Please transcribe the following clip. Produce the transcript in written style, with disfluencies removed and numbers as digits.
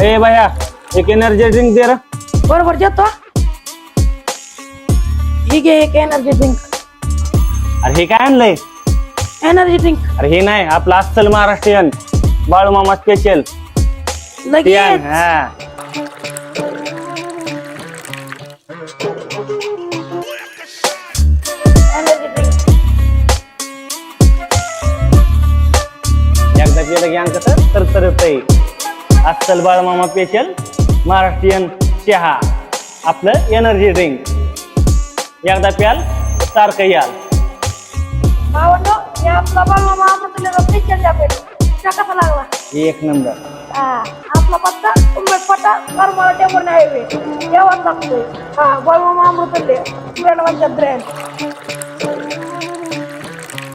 ए भैया एक energy drink दे रहा. बरोबर देतो. ठीक आहे एक एनर्जी ड्रिंक. अरे हे काय आणलंय? एनर्जी ड्रिंक अरे हे नाही आपलं अस्सल महाराष्ट्रीयन बाळूमामा स्पेशल. लगेच. हा एनर्जी ड्रिंक एकदा केलं की अंक तर येतंय. अस्सल बाळूमामा स्पेशल महाराष्ट्रीयन चहा आपलं एनर्जी ड्रिंक. एकदा प्याल सारखं याल. भावंडो हे आपला बाळमामा अमृतुल्यचा पिक्चर द्या पहिले. कसा लागला? एक नंबर. आपला पत्ता उंबरपाटा करमाळा टेंभुर्णी हायवे यावाच लागतोय. बाळमामा अमृतुल्य ब्रँड.